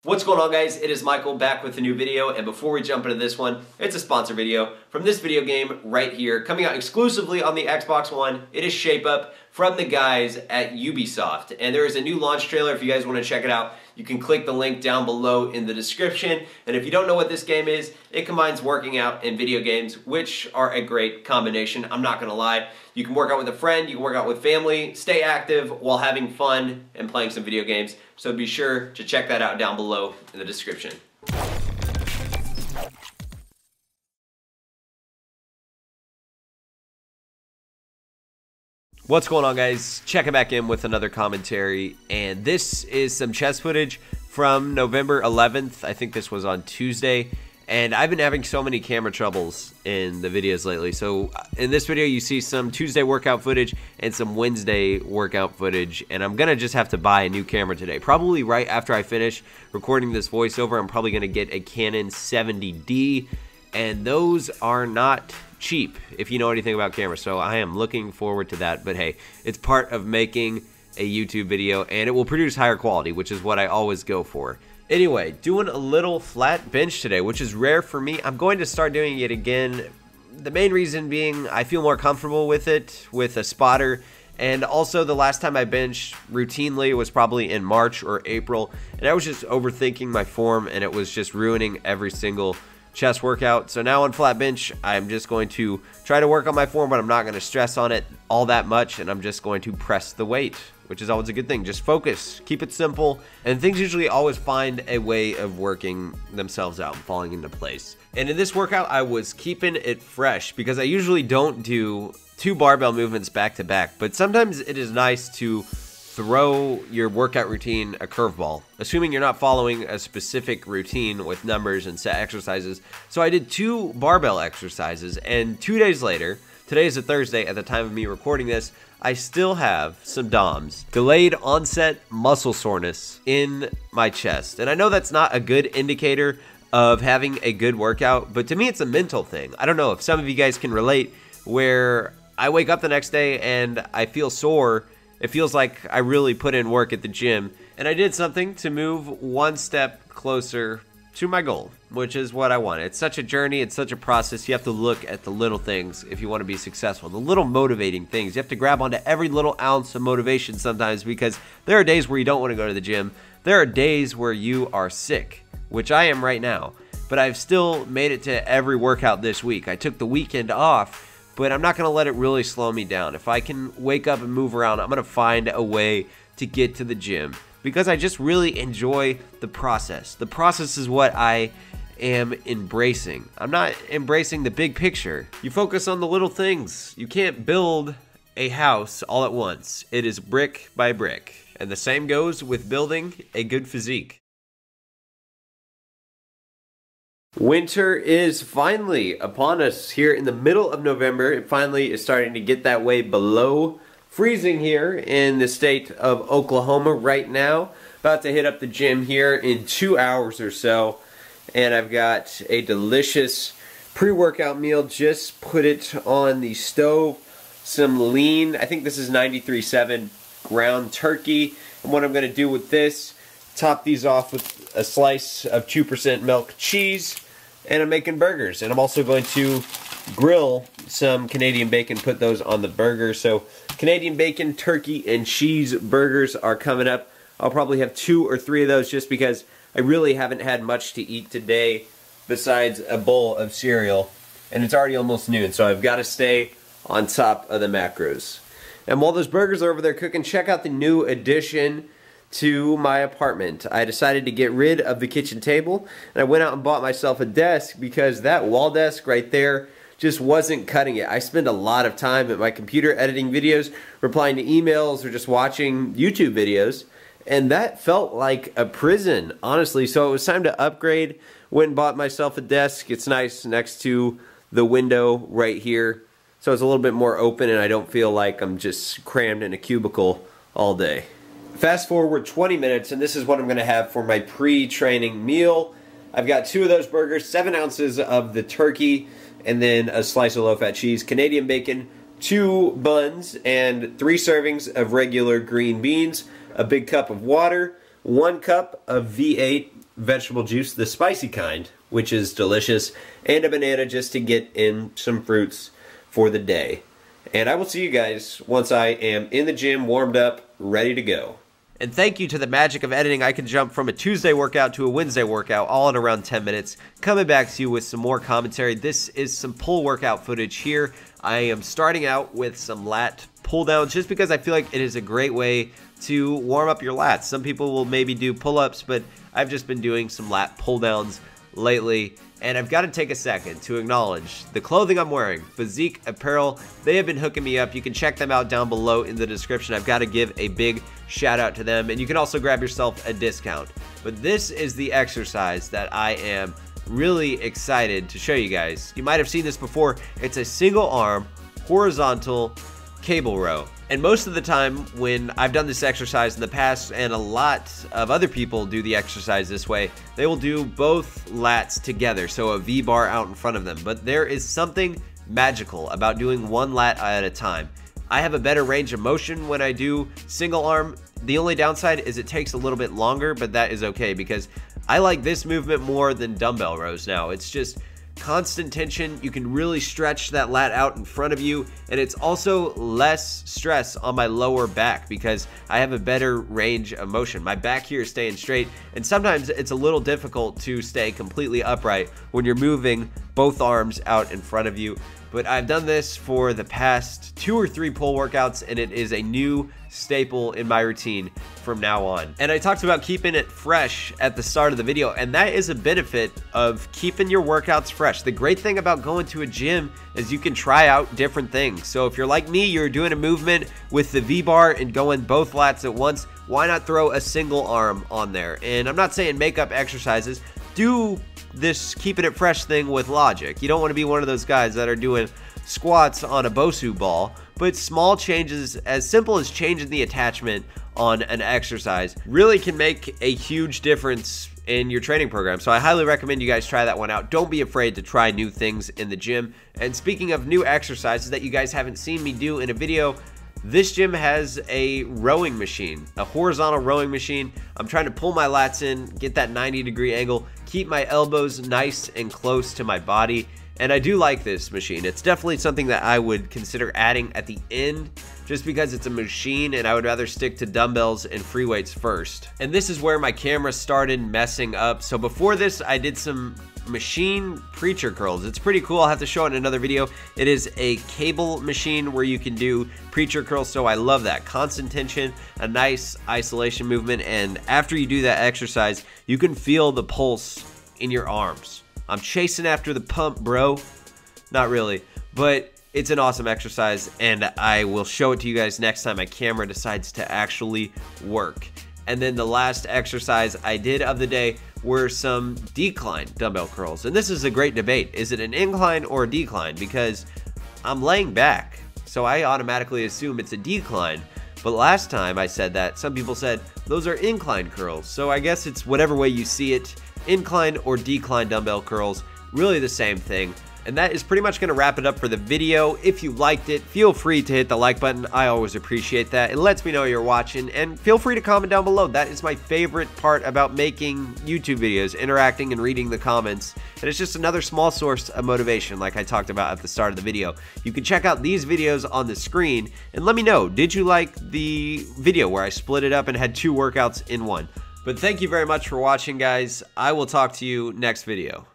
What's going on, guys? It is Michael back with a new video, and before we jump into this one, it's a sponsor video from this video game right here, coming out exclusively on the Xbox One. It is Shape Up from the guys at Ubisoft, and there is a new launch trailer. If you guys want to check it out, you can click the link down below in the description. And if you don't know what this game is, it combines working out and video games, which are a great combination. I'm not gonna lie. You can work out with a friend, you can work out with family, stay active while having fun and playing some video games. So be sure to check that out down below in the description. What's going on, guys? Checking back in with another commentary, and this is some chest footage from November 11th. I think this was on Tuesday, and I've been having so many camera troubles in the videos lately. So in this video, you see some Tuesday workout footage and some Wednesday workout footage, and I'm gonna just have to buy a new camera today. Probably right after I finish recording this voiceover, I'm probably gonna get a Canon 70D, and those are not cheap if you know anything about cameras, so I am looking forward to that. But hey, it's part of making a YouTube video, and it will produce higher quality, which is what I always go for. Anyway, doing a little flat bench today, which is rare for me. I'm going to start doing it again. The main reason being I feel more comfortable with it with a spotter, and also the last time I benched routinely was probably in March or April, and I was just overthinking my form, and it was just ruining every single chest workout. So now on flat bench, I'm just going to try to work on my form, but I'm not going to stress on it all that much, and I'm just going to press the weight, which is always a good thing. Just focus, keep it simple, and things usually always find a way of working themselves out and falling into place. And in this workout, I was keeping it fresh because I usually don't do two barbell movements back to back, but sometimes it is nice to throw your workout routine a curveball, assuming you're not following a specific routine with numbers and set exercises. So I did two barbell exercises, and 2 days later, today is a Thursday at the time of me recording this, I still have some DOMS, delayed onset muscle soreness, in my chest. And I know that's not a good indicator of having a good workout, but to me it's a mental thing. I don't know if some of you guys can relate, where I wake up the next day and I feel sore. It feels like I really put in work at the gym, and I did something to move one step closer to my goal, which is what I want. It's such a journey, it's such a process. You have to look at the little things if you want to be successful, the little motivating things. You have to grab onto every little ounce of motivation sometimes, because there are days where you don't want to go to the gym. There are days where you are sick, which I am right now, but I've still made it to every workout this week. I took the weekend off, but I'm not going to let it really slow me down. If I can wake up and move around, I'm going to find a way to get to the gym, because I just really enjoy the process. The process is what I am embracing. I'm not embracing the big picture. You focus on the little things. You can't build a house all at once. It is brick by brick. And the same goes with building a good physique. Winter is finally upon us here in the middle of November. It finally is starting to get that way below freezing here in the state of Oklahoma right now. About to hit up the gym here in 2 hours or so. And I've got a delicious pre-workout meal. Just put it on the stove. Some lean, I think this is 93.7 ground turkey. And what I'm going to do with this, top these off with a slice of 2% milk cheese. And I'm making burgers, and I'm also going to grill some Canadian bacon, put those on the burger. So Canadian bacon, turkey, and cheese burgers are coming up. I'll probably have 2 or 3 of those just because I really haven't had much to eat today besides a bowl of cereal, and it's already almost noon, so I've got to stay on top of the macros. And while those burgers are over there cooking, check out the new addition to my apartment. I decided to get rid of the kitchen table, and I went out and bought myself a desk because that wall desk right there just wasn't cutting it. I spend a lot of time at my computer editing videos, replying to emails, or just watching YouTube videos, and that felt like a prison, honestly. So it was time to upgrade. Went and bought myself a desk. It's nice next to the window right here, so it's a little bit more open and I don't feel like I'm just crammed in a cubicle all day. Fast forward 20 minutes, and this is what I'm going to have for my pre-training meal. I've got 2 of those burgers, 7 ounces of the turkey, and then a slice of low-fat cheese, Canadian bacon, 2 buns, and 3 servings of regular green beans, a big cup of water, 1 cup of V8 vegetable juice, the spicy kind, which is delicious, and a banana just to get in some fruits for the day. And I will see you guys once I am in the gym, warmed up, ready to go. And thank you to the magic of editing, I can jump from a Tuesday workout to a Wednesday workout all in around 10 minutes. Coming back to you with some more commentary. This is some pull workout footage here. I am starting out with some lat pull downs just because I feel like it is a great way to warm up your lats. Some people will maybe do pull-ups, but I've just been doing some lat pull downs lately. And I've got to take a second to acknowledge the clothing I'm wearing, Physique Apparel. They have been hooking me up. You can check them out down below in the description. I've got to give a big shout out to them, and you can also grab yourself a discount. But this is the exercise that I am really excited to show you guys. You might have seen this before. It's a single arm, horizontal cable row. And most of the time when I've done this exercise in the past, and a lot of other people do the exercise this way, they will do both lats together, so a V-bar out in front of them. But there is something magical about doing one lat at a time. I have a better range of motion when I do single arm. The only downside is it takes a little bit longer, but that is okay because I like this movement more than dumbbell rows now. It's just constant tension. You can really stretch that lat out in front of you, and it's also less stress on my lower back because I have a better range of motion. My back here is staying straight, and sometimes it's a little difficult to stay completely upright when you're moving both arms out in front of you. But I've done this for the past 2 or 3 pull workouts, and it is a new staple in my routine from now on. And I talked about keeping it fresh at the start of the video, and that is a benefit of keeping your workouts fresh. The great thing about going to a gym is you can try out different things. So if you're like me, you're doing a movement with the V-bar and going both lats at once, why not throw a single arm on there? And I'm not saying make up exercises. Do this keeping it fresh thing with logic. You don't want to be one of those guys that are doing squats on a Bosu ball, but small changes as simple as changing the attachment on an exercise really can make a huge difference in your training program. So I highly recommend you guys try that one out. Don't be afraid to try new things in the gym. And speaking of new exercises that you guys haven't seen me do in a video, this gym has a rowing machine, a horizontal rowing machine. I'm trying to pull my lats in, get that 90-degree angle, keep my elbows nice and close to my body. And I do like this machine. It's definitely something that I would consider adding at the end just because it's a machine and I would rather stick to dumbbells and free weights first. And this is where my camera started messing up. So before this, I did some machine preacher curls. It's pretty cool. I'll have to show it in another video. It is a cable machine where you can do preacher curls, so I love that. Constant tension, a nice isolation movement, and after you do that exercise, you can feel the pulse in your arms. I'm chasing after the pump, bro. Not really, but it's an awesome exercise, and I will show it to you guys next time my camera decides to actually work. And then the last exercise I did of the day were some decline dumbbell curls. And this is a great debate. Is it an incline or a decline? Because I'm laying back, so I automatically assume it's a decline. But last time I said that, some people said those are incline curls. So I guess it's whatever way you see it. Incline or decline dumbbell curls, really the same thing. And that is pretty much going to wrap it up for the video. If you liked it, feel free to hit the like button. I always appreciate that. It lets me know you're watching, and feel free to comment down below. That is my favorite part about making YouTube videos, interacting and reading the comments. And it's just another small source of motivation like I talked about at the start of the video. You can check out these videos on the screen and let me know, did you like the video where I split it up and had 2 workouts in one? But thank you very much for watching, guys. I will talk to you next video.